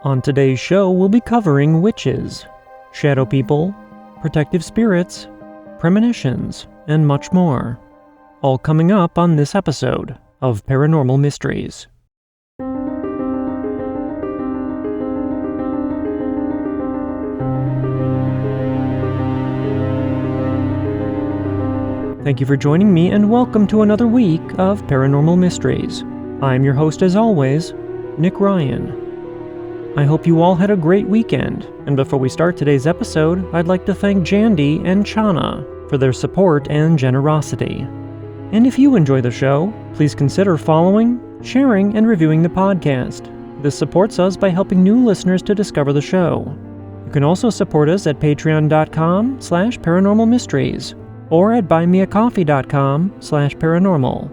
On today's show, we'll be covering witches, shadow people, protective spirits, premonitions, and much more. All coming up on this episode of Paranormal Mysteries. Thank you for joining me, and welcome to another week of Paranormal Mysteries. I'm your host as always, Nick Ryan. I hope you all had a great weekend, and before we start today's episode, I'd like to thank Jandy and Chana for their support and generosity. And if you enjoy the show, please consider following, sharing, and reviewing the podcast. This supports us by helping new listeners to discover the show. You can also support us at patreon.com/paranormalmysteries or at buymeacoffee.com/paranormal.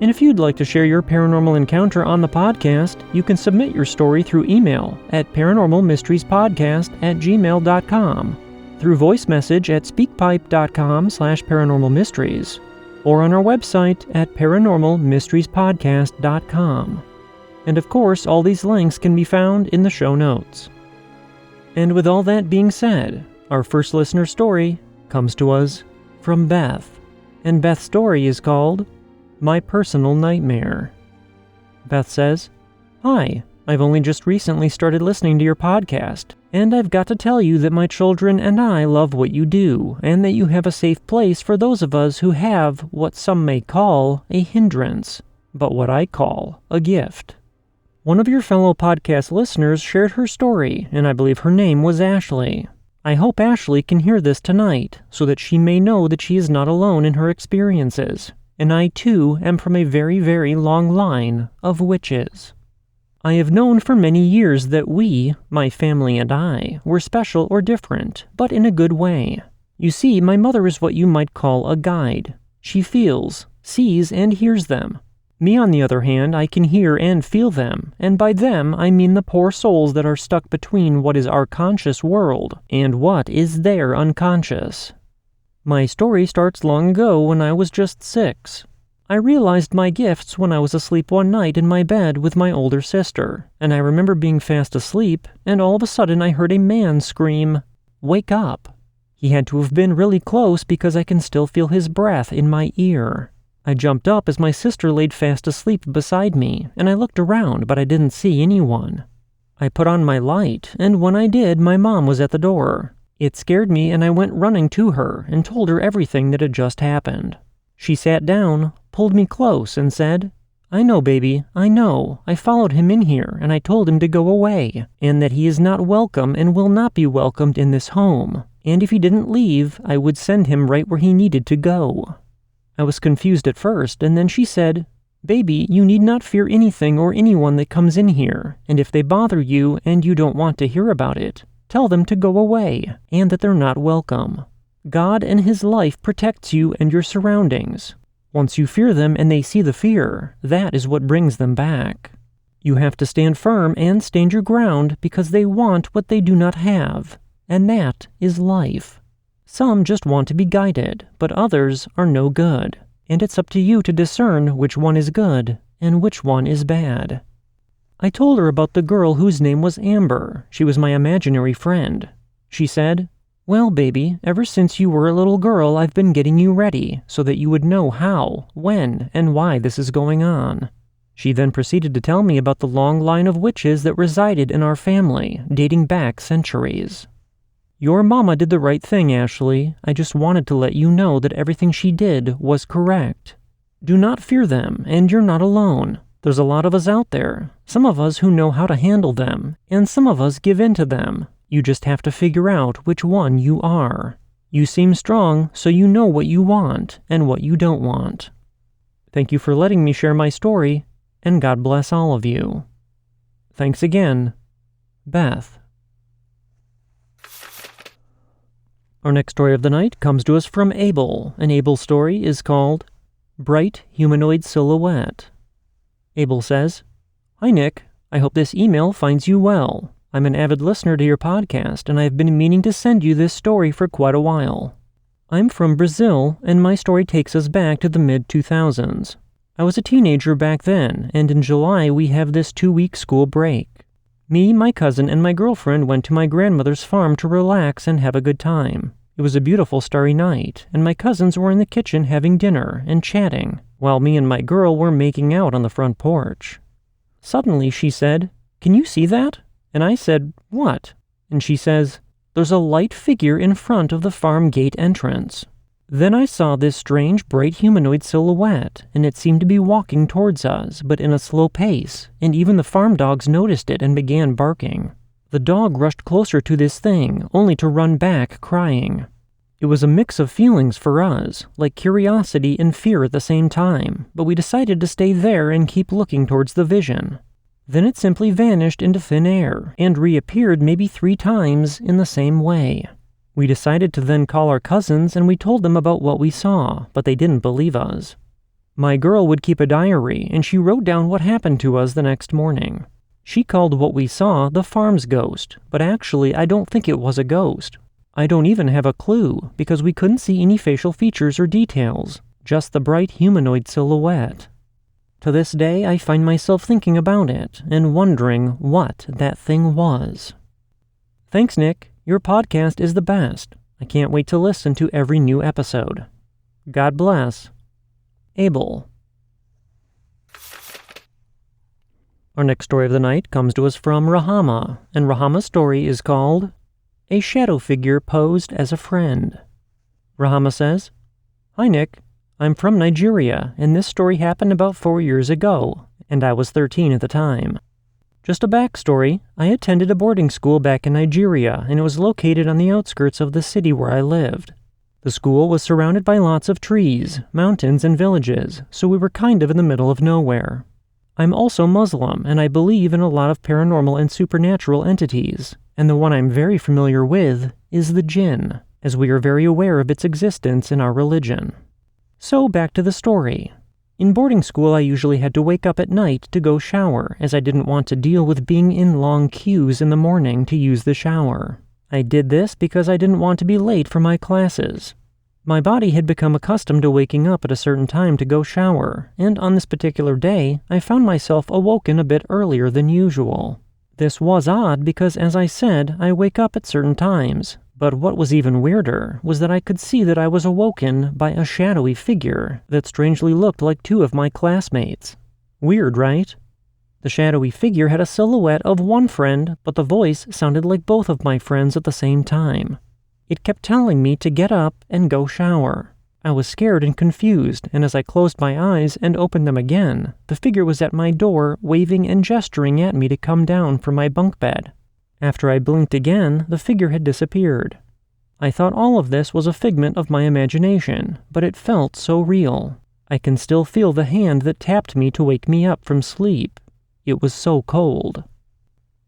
And if you'd like to share your paranormal encounter on the podcast, you can submit your story through email at paranormalmysteriespodcast@gmail.com, through voice message at speakpipe.com/paranormalmysteries, or on our website at paranormalmysteriespodcast.com. And of course, all these links can be found in the show notes. And with all that being said, our first listener story comes to us from Beth, and Beth's story is called My Personal Nightmare. Beth says, "Hi, I've only just recently started listening to your podcast, and I've got to tell you that my children and I love what you do, and that you have a safe place for those of us who have what some may call a hindrance, but what I call a gift." One of your fellow podcast listeners shared her story, and I believe her name was Ashley. I hope Ashley can hear this tonight, so that she may know that she is not alone in her experiences. And I too am from a very, very long line of witches. I have known for many years that we, my family and I, were special or different, but in a good way. You see, my mother is what you might call a guide. She feels, sees, and hears them. Me, on the other hand, I can hear and feel them, and by them I mean the poor souls that are stuck between what is our conscious world and what is their unconscious. My story starts long ago when I was just 6. I realized my gifts when I was asleep one night in my bed with my older sister, and I remember being fast asleep, and all of a sudden I heard a man scream, "Wake up!" He had to have been really close because I can still feel his breath in my ear. I jumped up as my sister laid fast asleep beside me, and I looked around, but I didn't see anyone. I put on my light, and when I did, my mom was at the door. It scared me, and I went running to her and told her everything that had just happened. She sat down, pulled me close, and said, "I know, baby, I know. I followed him in here, and I told him to go away, and that he is not welcome and will not be welcomed in this home. And if he didn't leave, I would send him right where he needed to go." I was confused at first, and then she said, "Baby, you need not fear anything or anyone that comes in here, and if they bother you and you don't want to hear about it, tell them to go away, and that they're not welcome. God and His life protects you and your surroundings. Once you fear them and they see the fear, that is what brings them back. You have to stand firm and stand your ground because they want what they do not have, and that is life. Some just want to be guided, but others are no good, and it's up to you to discern which one is good and which one is bad." I told her about the girl whose name was Amber. She was my imaginary friend. She said, "Well, baby, ever since you were a little girl, I've been getting you ready so that you would know how, when, and why this is going on." She then proceeded to tell me about the long line of witches that resided in our family, dating back centuries. "Your mama did the right thing, Ashley. I just wanted to let you know that everything she did was correct. Do not fear them, and you're not alone. There's a lot of us out there, some of us who know how to handle them, and some of us give in to them. You just have to figure out which one you are. You seem strong, so you know what you want and what you don't want." Thank you for letting me share my story, and God bless all of you. Thanks again, Beth. Our next story of the night comes to us from Abel, and Abel's story is called Bright Humanoid Silhouette. Abel says, "Hi Nick, I hope this email finds you well. I'm an avid listener to your podcast, and I've been meaning to send you this story for quite a while. I'm from Brazil, and my story takes us back to the mid-2000s. I was a teenager back then, and in July we have this 2-week school break. Me, my cousin, and my girlfriend went to my grandmother's farm to relax and have a good time. It was a beautiful starry night, and my cousins were in the kitchen having dinner and chatting, while me and my girl were making out on the front porch. Suddenly she said, "Can you see that?" And I said, "What?" And she says, "There's a light figure in front of the farm gate entrance." Then I saw this strange bright humanoid silhouette, and it seemed to be walking towards us, but in a slow pace, and even the farm dogs noticed it and began barking. The dog rushed closer to this thing, only to run back crying. It was a mix of feelings for us, like curiosity and fear at the same time, but we decided to stay there and keep looking towards the vision. Then it simply vanished into thin air, and reappeared maybe 3 times in the same way. We decided to then call our cousins, and we told them about what we saw, but they didn't believe us. My girl would keep a diary, and she wrote down what happened to us the next morning. She called what we saw the farm's ghost, but actually I don't think it was a ghost. I don't even have a clue, because we couldn't see any facial features or details, just the bright humanoid silhouette. To this day, I find myself thinking about it, and wondering what that thing was. Thanks, Nick. Your podcast is the best. I can't wait to listen to every new episode. God bless. Abel. Our next story of the night comes to us from Rahama, and Rahama's story is called A Shadow Figure Posed as a Friend. Rahama says, "Hi Nick, I'm from Nigeria, and this story happened about 4 years ago, and I was 13 at the time. Just a backstory, I attended a boarding school back in Nigeria, and it was located on the outskirts of the city where I lived. The school was surrounded by lots of trees, mountains, and villages, so we were kind of in the middle of nowhere. I'm also Muslim, and I believe in a lot of paranormal and supernatural entities, and the one I'm very familiar with is the jinn, as we are very aware of its existence in our religion. So back to the story. In boarding school, I usually had to wake up at night to go shower, as I didn't want to deal with being in long queues in the morning to use the shower. I did this because I didn't want to be late for my classes. My body had become accustomed to waking up at a certain time to go shower, and on this particular day, I found myself awoken a bit earlier than usual. This was odd because, as I said, I wake up at certain times. But what was even weirder was that I could see that I was awoken by a shadowy figure that strangely looked like 2 of my classmates. Weird, right? The shadowy figure had a silhouette of one friend, but the voice sounded like both of my friends at the same time. It kept telling me to get up and go shower. I was scared and confused, and as I closed my eyes and opened them again, the figure was at my door, waving and gesturing at me to come down from my bunk bed. After I blinked again, the figure had disappeared. I thought all of this was a figment of my imagination, but it felt so real. I can still feel the hand that tapped me to wake me up from sleep. It was so cold.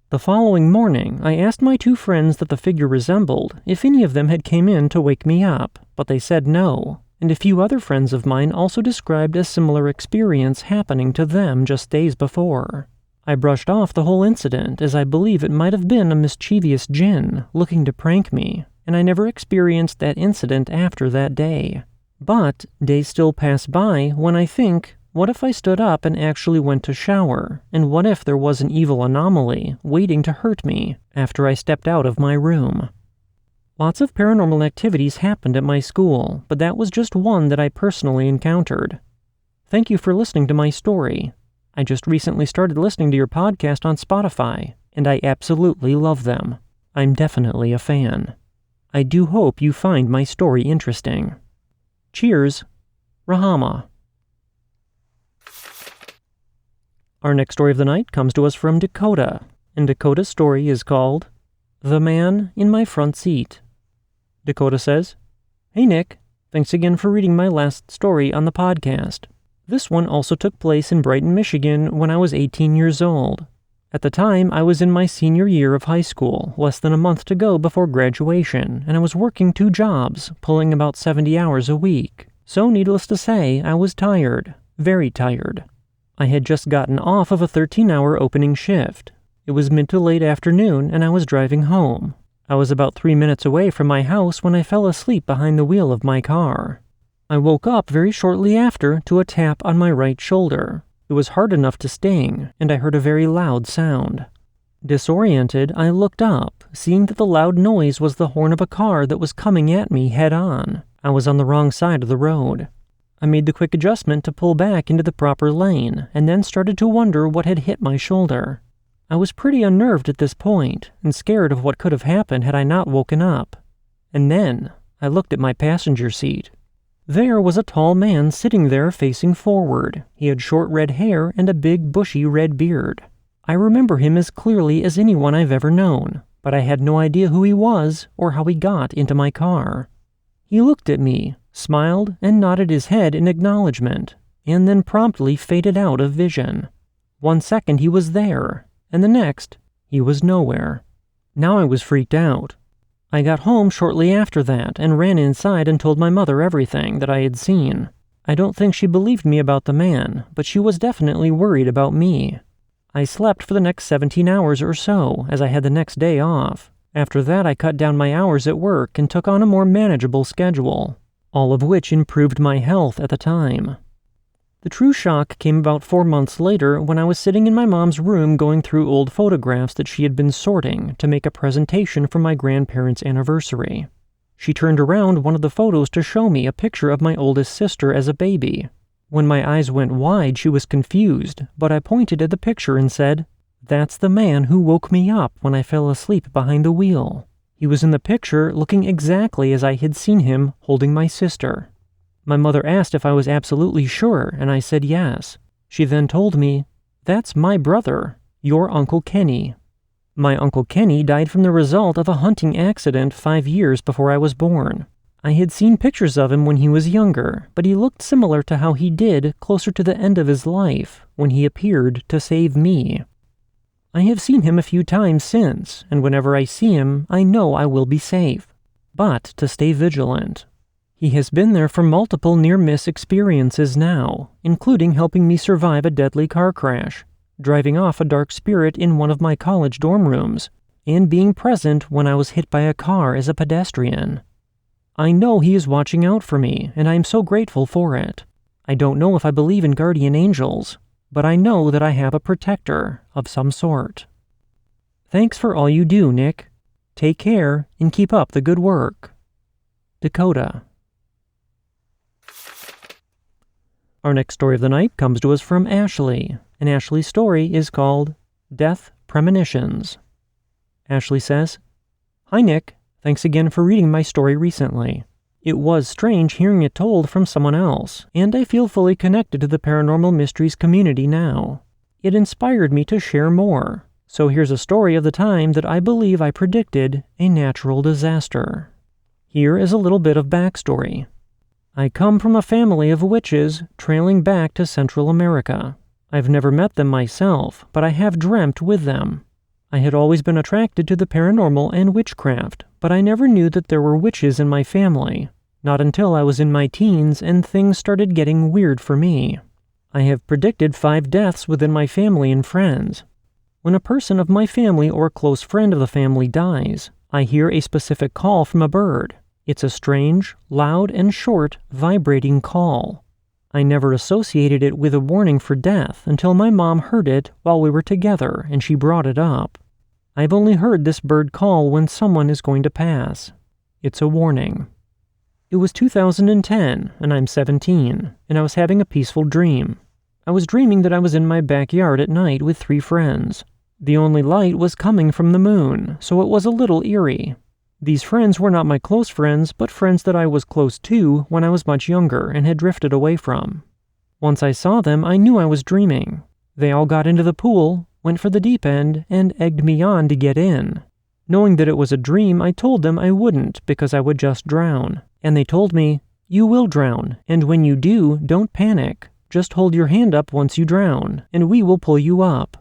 The following morning, I asked my 2 friends that the figure resembled if any of them had came in to wake me up, but they said no, and a few other friends of mine also described a similar experience happening to them just days before. I brushed off the whole incident as I believe it might have been a mischievous jinn looking to prank me, and I never experienced that incident after that day. But days still pass by when I think, what if I stood up and actually went to shower, and what if there was an evil anomaly waiting to hurt me after I stepped out of my room? Lots of paranormal activities happened at my school, but that was just one that I personally encountered. Thank you for listening to my story. I just recently started listening to your podcast on Spotify, and I absolutely love them. I'm definitely a fan. I do hope you find my story interesting. Cheers, Rahama. Our next story of the night comes to us from Dakota, and Dakota's story is called The Man in My Front Seat. Dakota says, "Hey Nick, thanks again for reading my last story on the podcast. This one also took place in Brighton, Michigan when I was 18 years old. At the time, I was in my senior year of high school, less than a month to go before graduation, and I was working 2 jobs, pulling about 70 hours a week. So needless to say, I was tired, very tired. I had just gotten off of a 13-hour opening shift. It was mid to late afternoon, and I was driving home. I was about 3 minutes away from my house when I fell asleep behind the wheel of my car. I woke up very shortly after to a tap on my right shoulder. It was hard enough to sting, and I heard a very loud sound. Disoriented, I looked up, seeing that the loud noise was the horn of a car that was coming at me head-on. I was on the wrong side of the road. I made the quick adjustment to pull back into the proper lane, and then started to wonder what had hit my shoulder. I was pretty unnerved at this point, and scared of what could have happened had I not woken up. And then, I looked at my passenger seat. There was a tall man sitting there facing forward. He had short red hair and a big bushy red beard. I remember him as clearly as anyone I've ever known, but I had no idea who he was or how he got into my car. He looked at me, smiled, and nodded his head in acknowledgement, and then promptly faded out of vision. 1 second he was there, and the next, he was nowhere. Now I was freaked out. I got home shortly after that and ran inside and told my mother everything that I had seen. I don't think she believed me about the man, but she was definitely worried about me. I slept for the next 17 hours or so, as I had the next day off. After that, I cut down my hours at work and took on a more manageable schedule, all of which improved my health at the time. The true shock came about 4 months later when I was sitting in my mom's room going through old photographs that she had been sorting to make a presentation for my grandparents' anniversary. She turned around one of the photos to show me a picture of my oldest sister as a baby. When my eyes went wide, she was confused, but I pointed at the picture and said, "That's the man who woke me up when I fell asleep behind the wheel. He was in the picture looking exactly as I had seen him holding my sister." My mother asked if I was absolutely sure, and I said yes. She then told me, "That's my brother, your Uncle Kenny." My Uncle Kenny died from the result of a hunting accident 5 years before I was born. I had seen pictures of him when he was younger, but he looked similar to how he did closer to the end of his life, when he appeared to save me. I have seen him a few times since, and whenever I see him, I know I will be safe, but to stay vigilant. He has been there for multiple near-miss experiences now, including helping me survive a deadly car crash, driving off a dark spirit in one of my college dorm rooms, and being present when I was hit by a car as a pedestrian. I know he is watching out for me, and I am so grateful for it. I don't know if I believe in guardian angels, but I know that I have a protector of some sort. Thanks for all you do, Nick. Take care and keep up the good work. Dakota. Our next story of the night comes to us from Ashley, and Ashley's story is called Death Premonitions. Ashley says, "Hi Nick, thanks again for reading my story recently. It was strange hearing it told from someone else, and I feel fully connected to the paranormal mysteries community now. It inspired me to share more, so here's a story of the time that I believe I predicted a natural disaster. Here is a little bit of backstory. I come from a family of witches trailing back to Central America. I've never met them myself, but I have dreamt with them. I had always been attracted to the paranormal and witchcraft, but I never knew that there were witches in my family. Not until I was in my teens and things started getting weird for me. I have predicted 5 deaths within my family and friends. When a person of my family or a close friend of the family dies, I hear a specific call from a bird. It's a strange, loud, and short, vibrating call. I never associated it with a warning for death until my mom heard it while we were together and she brought it up. I've only heard this bird call when someone is going to pass. It's a warning. It was 2010, and I'm 17, and I was having a peaceful dream. I was dreaming that I was in my backyard at night with 3 friends. The only light was coming from the moon, so it was a little eerie. These friends were not my close friends, but friends that I was close to when I was much younger and had drifted away from. Once I saw them, I knew I was dreaming. They all got into the pool, went for the deep end, and egged me on to get in. Knowing that it was a dream, I told them I wouldn't because I would just drown. And they told me, "You will drown, and when you do, don't panic. Just hold your hand up once you drown, and we will pull you up."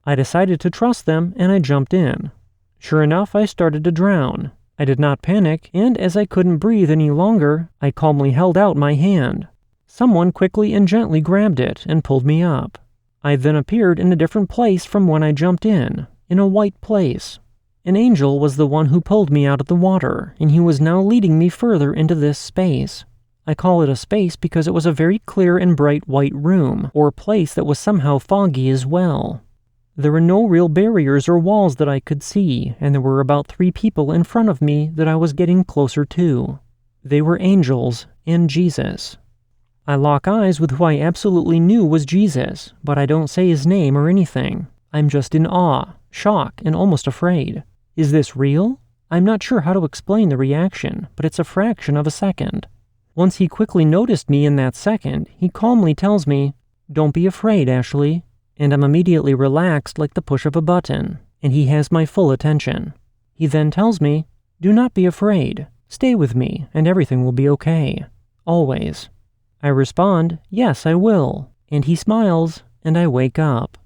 I decided to trust them, and I jumped in. Sure enough, I started to drown. I did not panic, and as I couldn't breathe any longer, I calmly held out my hand. Someone quickly and gently grabbed it and pulled me up. I then appeared in a different place from when I jumped in a white place. An angel was the one who pulled me out of the water, and he was now leading me further into this space. I call it a space because it was a very clear and bright white room, or place that was somehow foggy as well. There were no real barriers or walls that I could see, and there were about 3 people in front of me that I was getting closer to. They were angels and Jesus. I lock eyes with who I absolutely knew was Jesus, but I don't say his name or anything. I'm just in awe, shock, and almost afraid. Is this real? I'm not sure how to explain the reaction, but it's a fraction of a second. Once he quickly noticed me in that second, he calmly tells me, "Don't be afraid, Ashley," and I'm immediately relaxed like the push of a button, and he has my full attention. He then tells me, "Do not be afraid. Stay with me, and everything will be okay. Always." I respond, "Yes, I will," and he smiles, and I wake up.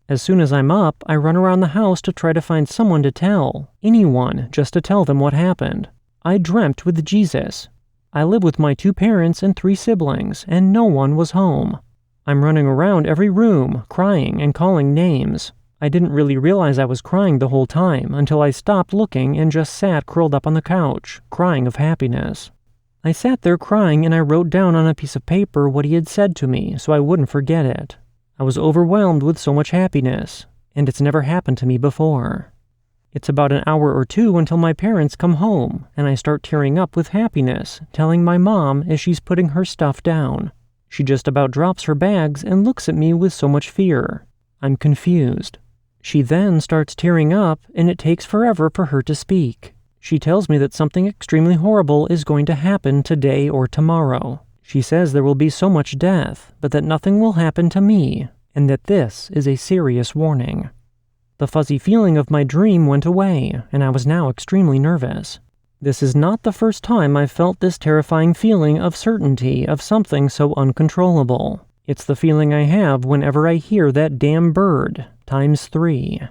As soon as I'm up, I run around the house to try to find someone to tell, anyone, just to tell them what happened. I dreamt with Jesus. I live with my 2 parents and 3 siblings, and no one was home. I'm running around every room, crying and calling names. I didn't really realize I was crying the whole time until I stopped looking and just sat curled up on the couch, crying of happiness. I sat there crying and I wrote down on a piece of paper what he had said to me so I wouldn't forget it. I was overwhelmed with so much happiness, and it's never happened to me before. It's about an hour or 2 until my parents come home, and I start tearing up with happiness, telling my mom as she's putting her stuff down. She just about drops her bags and looks at me with so much fear. I'm confused. She then starts tearing up, and it takes forever for her to speak. She tells me that something extremely horrible is going to happen today or tomorrow. She says there will be so much death, but that nothing will happen to me, and that this is a serious warning. The fuzzy feeling of my dream went away, and I was now extremely nervous. This is not the first time I've felt this terrifying feeling of certainty of something so uncontrollable. It's the feeling I have whenever I hear that damn bird, times 3.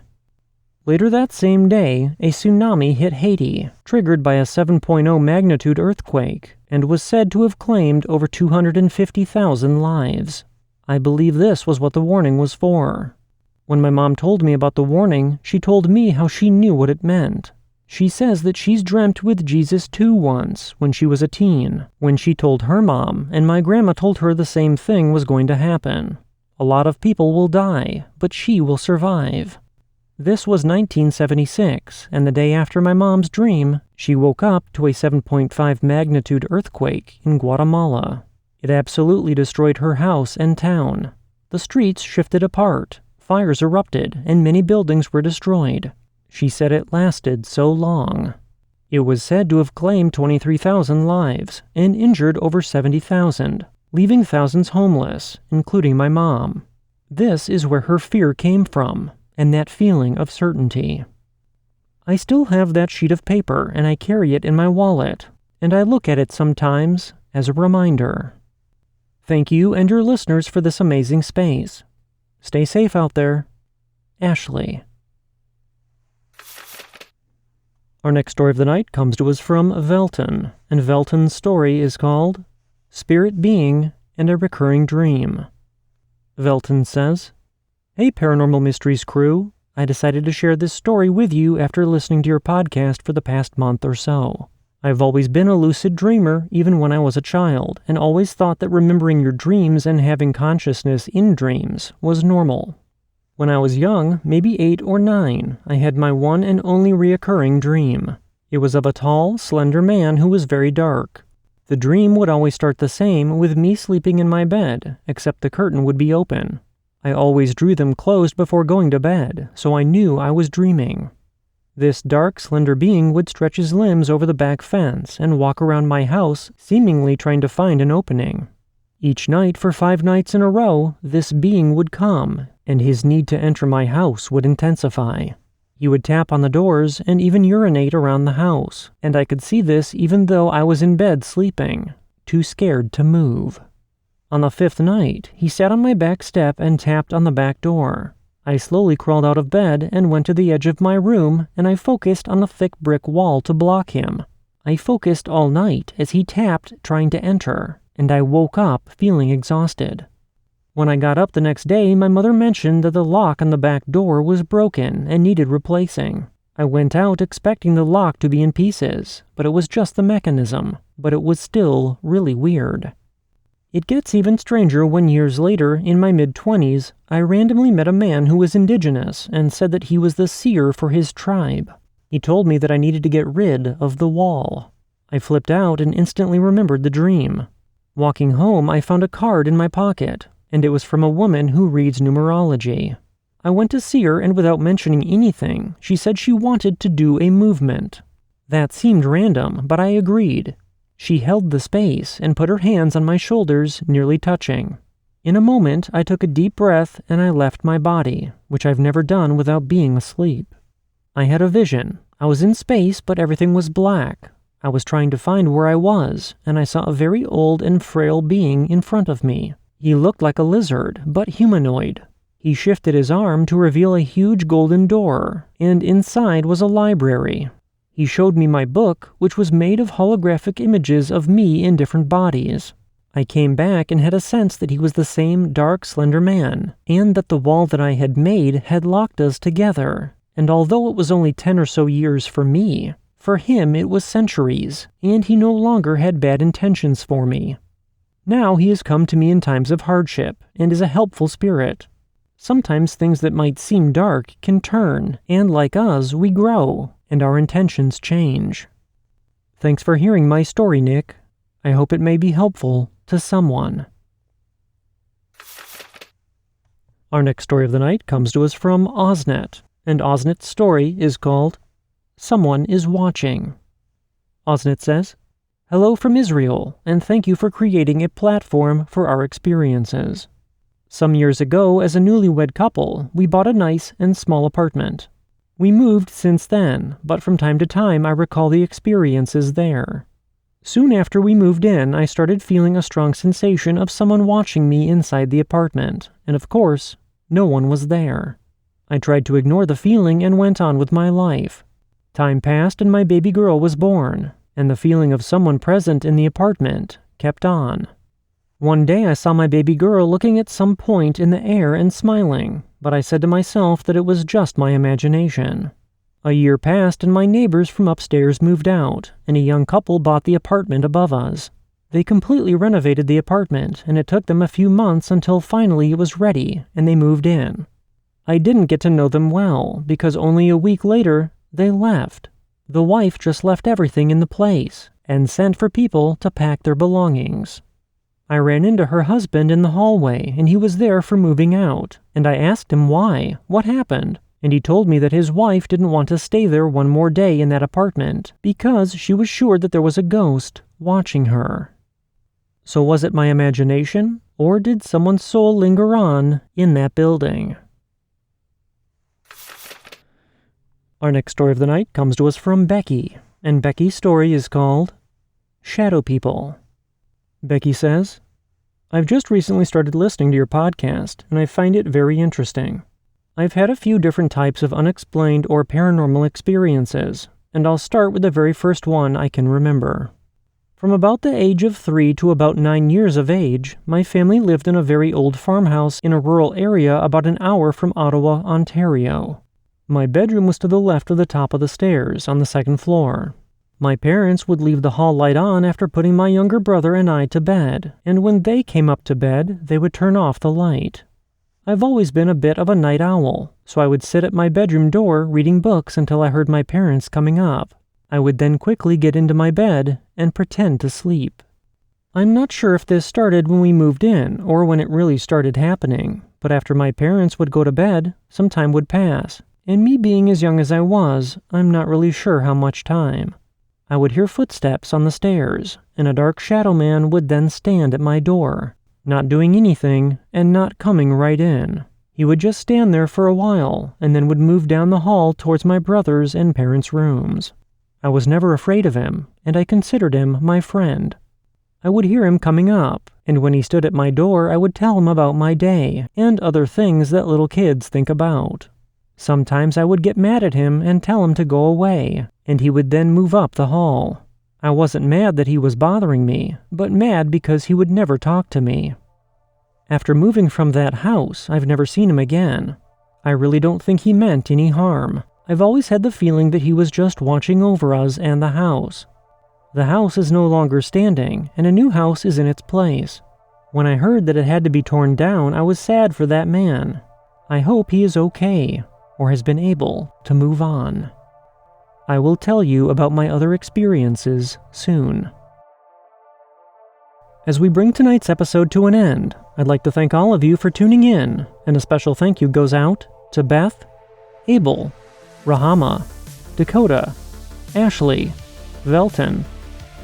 Later that same day, a tsunami hit Haiti, triggered by a 7.0 magnitude earthquake, and was said to have claimed over 250,000 lives. I believe this was what the warning was for. When my mom told me about the warning, she told me how she knew what it meant. She says that she's dreamt with Jesus too once, when she was a teen, when she told her mom, and my grandma told her the same thing was going to happen. A lot of people will die, but she will survive. This was 1976, and the day after my mom's dream, she woke up to a 7.5 magnitude earthquake in Guatemala. It absolutely destroyed her house and town. The streets shifted apart, fires erupted, and many buildings were destroyed. She said it lasted so long. It was said to have claimed 23,000 lives and injured over 70,000, leaving thousands homeless, including my mom. This is where her fear came from, and that feeling of certainty. I still have that sheet of paper, and I carry it in my wallet, and I look at it sometimes as a reminder. Thank you and your listeners for this amazing space. Stay safe out there. Ashley. Our next story of the night comes to us from Velton, and Velton's story is called Spirit Being and a Recurring Dream. Velton says, "Hey Paranormal Mysteries crew, I decided to share this story with you after listening to your podcast for the past month or so. I've always been a lucid dreamer even when I was a child, and always thought that remembering your dreams and having consciousness in dreams was normal. When I was young, maybe 8 or 9, I had my one and only reoccurring dream. It was of a tall, slender man who was very dark. The dream would always start the same with me sleeping in my bed, except the curtain would be open. I always drew them closed before going to bed, so I knew I was dreaming. This dark, slender being would stretch his limbs over the back fence and walk around my house, seemingly trying to find an opening. Each night for 5 nights in a row, this being would come, and his need to enter my house would intensify. He would tap on the doors and even urinate around the house, and I could see this even though I was in bed sleeping, too scared to move. On the 5th night, he sat on my back step and tapped on the back door. I slowly crawled out of bed and went to the edge of my room, and I focused on the thick brick wall to block him. I focused all night as he tapped, trying to enter, and I woke up feeling exhausted. When I got up the next day, my mother mentioned that the lock on the back door was broken and needed replacing. I went out expecting the lock to be in pieces, but it was just the mechanism. but it was still really weird. It gets even stranger when years later, in my mid-20s, I randomly met a man who was indigenous and said that he was the seer for his tribe. He told me that I needed to get rid of the wall. I flipped out and instantly remembered the dream. Walking home, I found a card in my pocket, and it was from a woman who reads numerology. I went to see her, and without mentioning anything, she said she wanted to do a movement. That seemed random, but I agreed. She held the space and put her hands on my shoulders, nearly touching. In a moment, I took a deep breath and I left my body, which I've never done without being asleep. I had a vision. I was in space, but everything was black. I was trying to find where I was, and I saw a very old and frail being in front of me. He looked like a lizard, but humanoid. He shifted his arm to reveal a huge golden door, and inside was a library. He showed me my book, which was made of holographic images of me in different bodies. I came back and had a sense that he was the same dark, slender man, and that the wall that I had made had locked us together. And although it was only 10 or so years for me, for him it was centuries, and he no longer had bad intentions for me. Now he has come to me in times of hardship, and is a helpful spirit. Sometimes things that might seem dark can turn, and like us, we grow, and our intentions change. Thanks for hearing my story, Nick. I hope it may be helpful to someone. Our next story of the night comes to us from Oznet, and Oznet's story is called Someone is Watching. Oznet says, "Hello from Israel, and thank you for creating a platform for our experiences. Some years ago, as a newlywed couple, we bought a nice and small apartment. We moved since then, but from time to time I recall the experiences there. Soon after we moved in, I started feeling a strong sensation of someone watching me inside the apartment, and of course, no one was there. I tried to ignore the feeling and went on with my life. Time passed and my baby girl was born, and the feeling of someone present in the apartment kept on. One day I saw my baby girl looking at some point in the air and smiling, but I said to myself that it was just my imagination. A year passed and my neighbors from upstairs moved out, and a young couple bought the apartment above us. They completely renovated the apartment, and it took them a few months until finally it was ready, and they moved in. I didn't get to know them well, because only a week later, they left. The wife just left everything in the place, and sent for people to pack their belongings. I ran into her husband in the hallway, and he was there for moving out, and I asked him why, what happened, and he told me that his wife didn't want to stay there one more day in that apartment, because she was sure that there was a ghost watching her. So was it my imagination, or did someone's soul linger on in that building?" Our next story of the night comes to us from Becky, and Becky's story is called Shadow People. Becky says, "I've just recently started listening to your podcast, and I find it very interesting. I've had a few different types of unexplained or paranormal experiences, and I'll start with the very first one I can remember. From about the age of 3 to about 9 years of age, my family lived in a very old farmhouse in a rural area about an hour from Ottawa, Ontario. My bedroom was to the left of the top of the stairs on the second floor. My parents would leave the hall light on after putting my younger brother and I to bed, and when they came up to bed, they would turn off the light. I've always been a bit of a night owl, so I would sit at my bedroom door reading books until I heard my parents coming up. I would then quickly get into my bed and pretend to sleep. I'm not sure if this started when we moved in or when it really started happening, but after my parents would go to bed, some time would pass, and me being as young as I was, I'm not really sure how much time. I would hear footsteps on the stairs, and a dark shadow man would then stand at my door, not doing anything and not coming right in. He would just stand there for a while, and then would move down the hall towards my brother's and parents' rooms. I was never afraid of him, and I considered him my friend. I would hear him coming up, and when he stood at my door, I would tell him about my day and other things that little kids think about. Sometimes I would get mad at him and tell him to go away, and he would then move up the hall. I wasn't mad that he was bothering me, but mad because he would never talk to me. After moving from that house, I've never seen him again. I really don't think he meant any harm. I've always had the feeling that he was just watching over us and the house. The house is no longer standing, and a new house is in its place. When I heard that it had to be torn down, I was sad for that man. I hope he is okay, or has been able to move on. I will tell you about my other experiences soon. As we bring tonight's episode to an end, I'd like to thank all of you for tuning in, and a special thank you goes out to Beth, Abel, Rahama, Dakota, Ashley, Velton,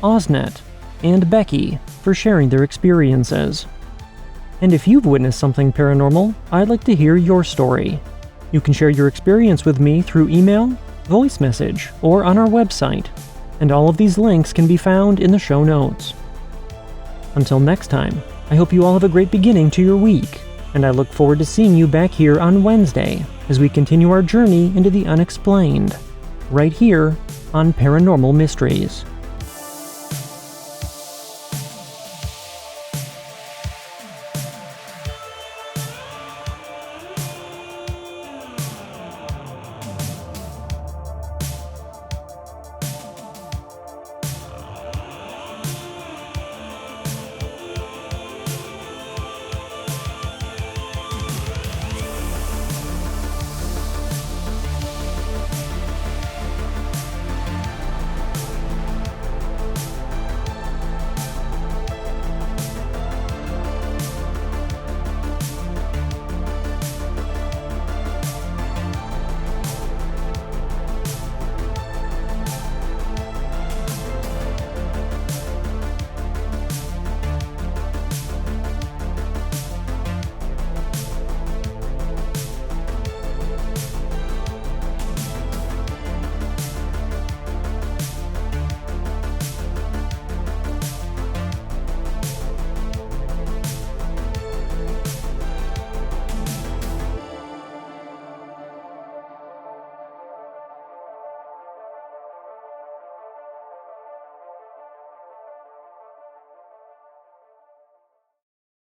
Osnet, and Becky for sharing their experiences. And if you've witnessed something paranormal, I'd like to hear your story. You can share your experience with me through email, voice message, or on our website, and all of these links can be found in the show notes. Until next time, I hope you all have a great beginning to your week, and I look forward to seeing you back here on Wednesday as we continue our journey into the unexplained, right here on Paranormal Mysteries.